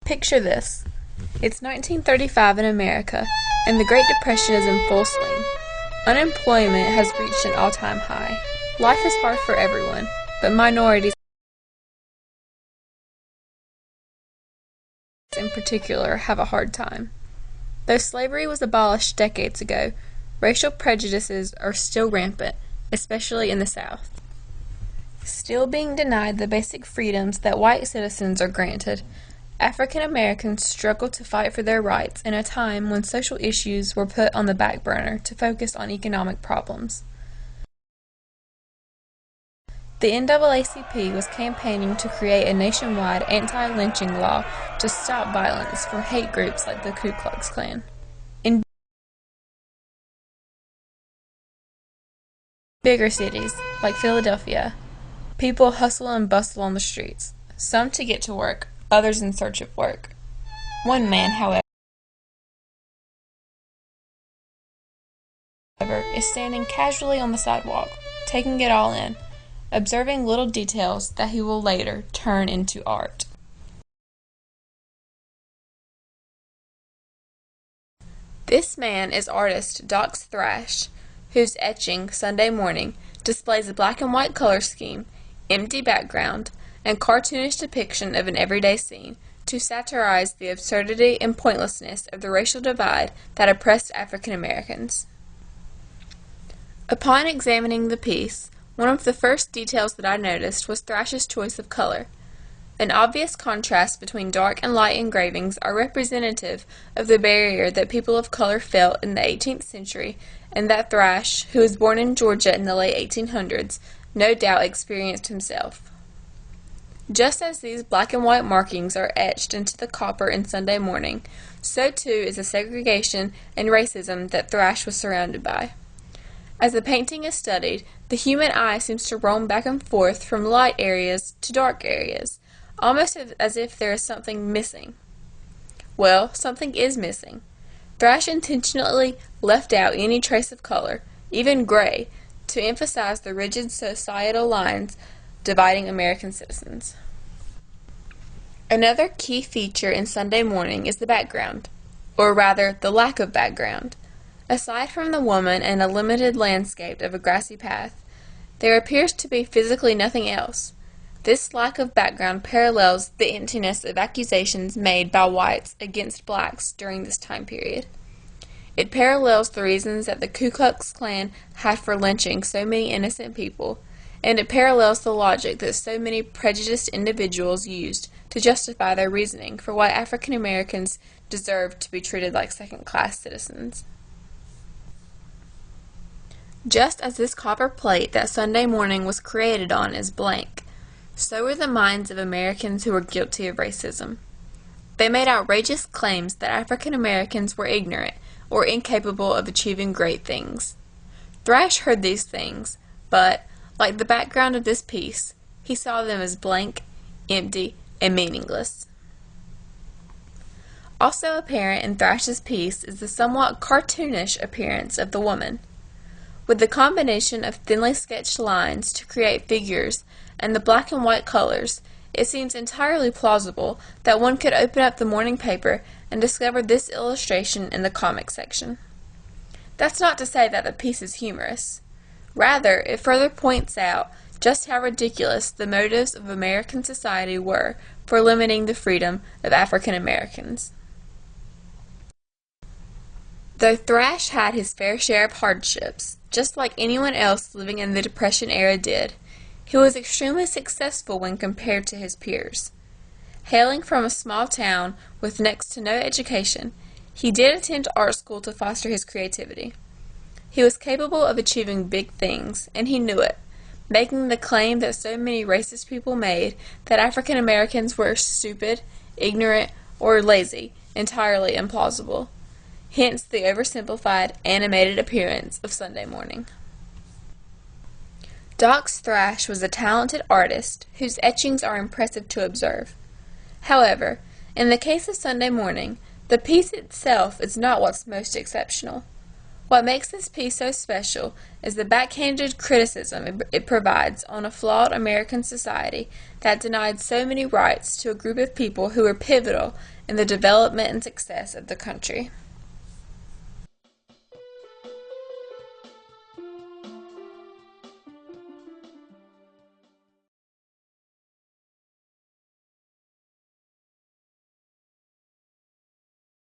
Picture this. It's 1935 in America, and the Great Depression is in full swing. Unemployment has reached an all-time high. Life is hard for everyone, but minorities in particular have a hard time. Though slavery was abolished decades ago, racial prejudices are still rampant, especially in the South. Still being denied the basic freedoms that white citizens are granted, African Americans struggled to fight for their rights in a time when social issues were put on the back burner to focus on economic problems. The NAACP was campaigning to create a nationwide anti-lynching law to stop violence from hate groups like the Ku Klux Klan. In bigger cities, like Philadelphia, people hustle and bustle on the streets, some to get to work, others in search of work. One man, however, is standing casually on the sidewalk, taking it all in, observing little details that he will later turn into art. This man is artist Thrash, whose etching, Sunday Morning, displays a black and white color scheme, empty background, and cartoonish depiction of an everyday scene to satirize the absurdity and pointlessness of the racial divide that oppressed African Americans. Upon examining the piece, one of the first details that I noticed was Thrash's choice of color. An obvious contrast between dark and light engravings are representative of the barrier that people of color felt in the 18th century, and that Thrash, who was born in Georgia in the late 1800s, no doubt experienced himself. Just as these black and white markings are etched into the copper in Sunday Morning, so too is the segregation and racism that Thrash was surrounded by. As the painting is studied, the human eye seems to roam back and forth from light areas to dark areas, almost as if there is something missing. Well, something is missing. Thrash intentionally left out any trace of color, even gray, to emphasize the rigid societal lines dividing American citizens. Another key feature in Sunday Morning is the background, or rather the lack of background. Aside from the woman and a limited landscape of a grassy path, there appears to be physically nothing else. This lack of background parallels the emptiness of accusations made by whites against blacks during this time period. It parallels the reasons that the Ku Klux Klan had for lynching so many innocent people, and it parallels the logic that so many prejudiced individuals used to justify their reasoning for why African Americans deserved to be treated like second-class citizens. Just as this copper plate that Sunday Morning was created on is blank, so were the minds of Americans who were guilty of racism. They made outrageous claims that African Americans were ignorant or incapable of achieving great things. Thrash heard these things, but, like the background of this piece, he saw them as blank, empty, and meaningless. Also apparent in Thrash's piece is the somewhat cartoonish appearance of the woman. With the combination of thinly sketched lines to create figures and the black and white colors, it seems entirely plausible that one could open up the morning paper and discover this illustration in the comic section. That's not to say that the piece is humorous. Rather, it further points out just how ridiculous the motives of American society were for limiting the freedom of African Americans. Though Thrash had his fair share of hardships, just like anyone else living in the Depression era did, he was extremely successful when compared to his peers. Hailing from a small town with next to no education, he did attend art school to foster his creativity. He was capable of achieving big things, and he knew it, making the claim that so many racist people made that African Americans were stupid, ignorant, or lazy entirely implausible. Hence the oversimplified, animated appearance of Sunday Morning. Thrash was a talented artist whose etchings are impressive to observe. However, in the case of Sunday Morning, the piece itself is not what's most exceptional. What makes this piece so special is the backhanded criticism it provides on a flawed American society that denied so many rights to a group of people who were pivotal in the development and success of the country.